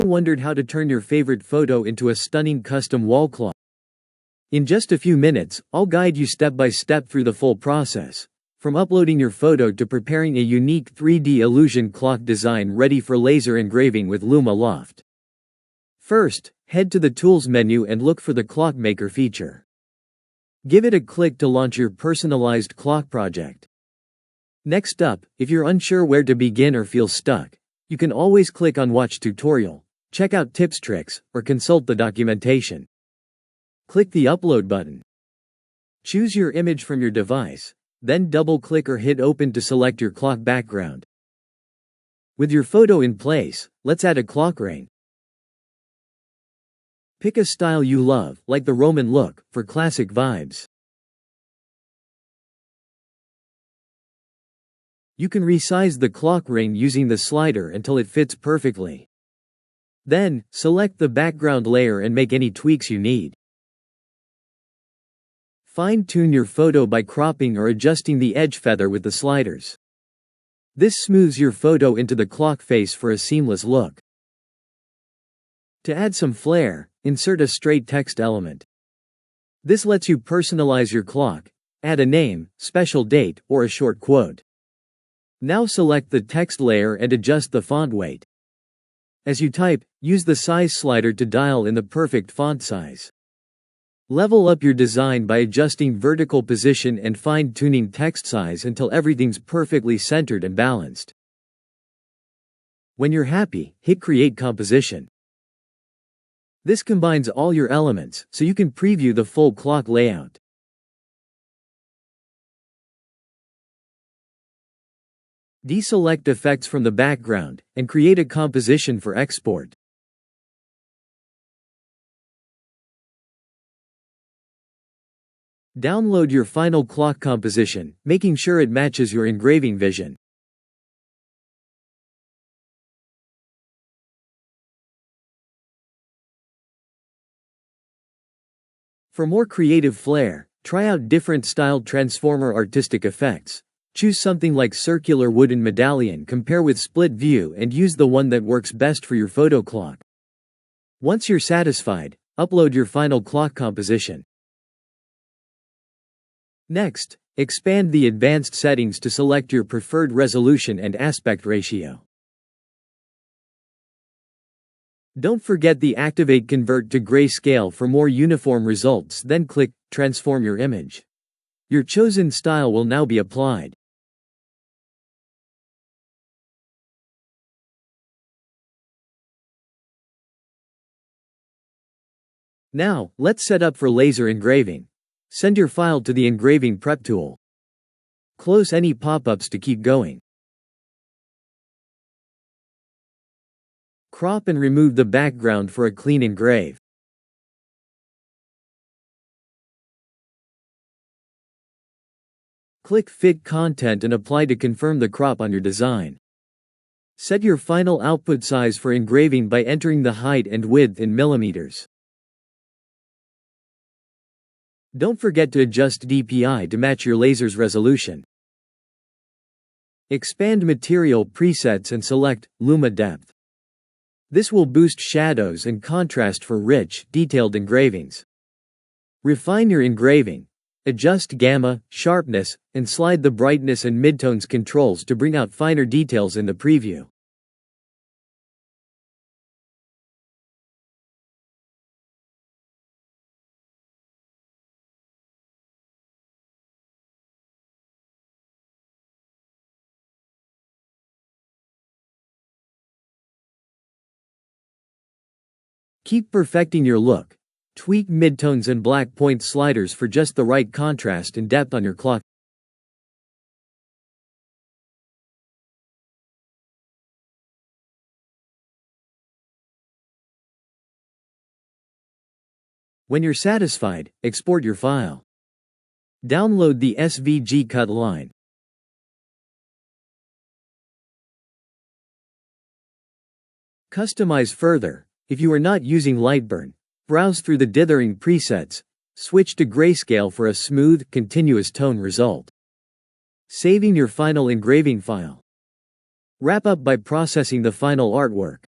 Wondered how to turn your favorite photo into a stunning custom wall clock? In just a few minutes, I'll guide you step by step through the full process, from uploading your photo to preparing a unique 3D illusion clock design ready for laser engraving with Luma-Loft. First, head to the Tools menu and look for the Clockmaker feature. Give it a click to launch your personalized clock project. Next up, if you're unsure where to begin or feel stuck, you can always click on Watch Tutorial, check out tips, tricks, or consult the documentation. Click the Upload button. Choose your image from your device, then double-click or hit Open to select your clock background. With your photo in place, let's add a clock ring. Pick a style you love, like the Roman look, for classic vibes. You can resize the clock ring using the slider until it fits perfectly. Then, select the background layer and make any tweaks you need. Fine-tune your photo by cropping or adjusting the edge feather with the sliders. This smooths your photo into the clock face for a seamless look. To add some flair, insert a straight text element. This lets you personalize your clock, add a name, special date, or a short quote. Now select the text layer and adjust the font weight. As you type, use the size slider to dial in the perfect font size. Level up your design by adjusting vertical position and fine-tuning text size until everything's perfectly centered and balanced. When you're happy, hit Create Composition. This combines all your elements, so you can preview the full clock layout. Deselect effects from the background, and create a composition for export. Download your final clock composition, making sure it matches your engraving vision. For more creative flair, try out different styled transformer artistic effects. Choose something like circular wooden medallion, compare with split view, and use the one that works best for your photo clock. Once you're satisfied, upload your final clock composition. Next, expand the advanced settings to select your preferred resolution and aspect ratio. Don't forget the Activate Convert to Grayscale for more uniform results, then click Transform your image. Your chosen style will now be applied. Now, let's set up for laser engraving. Send your file to the Engraving Prep tool. Close any pop-ups to keep going. Crop and remove the background for a clean engrave. Click Fit Content and apply to confirm the crop on your design. Set your final output size for engraving by entering the height and width in millimeters. Don't forget to adjust DPI to match your laser's resolution. Expand material presets and select Luma Depth. This will boost shadows and contrast for rich, detailed engravings. Refine your engraving. Adjust gamma, sharpness, and slide the brightness and midtones controls to bring out finer details in the preview. Keep perfecting your look. Tweak midtones and black point sliders for just the right contrast and depth on your clock. When you're satisfied, export your file. Download the SVG cut line. Customize further. If you are not using Lightburn, browse through the dithering presets, switch to grayscale for a smooth, continuous tone result. Saving your final engraving file. Wrap up by processing the final artwork.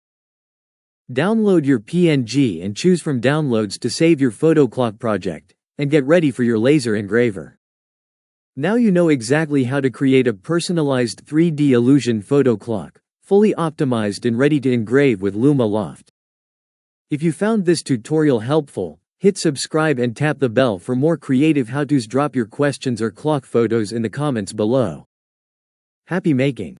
Download your PNG and choose from Downloads to save your photo clock project, and get ready for your laser engraver. Now you know exactly how to create a personalized 3D illusion photo clock, fully optimized and ready to engrave with Luma-Loft. If you found this tutorial helpful, hit subscribe and tap the bell for more creative how-tos. Drop your questions or clock photos in the comments below. Happy making!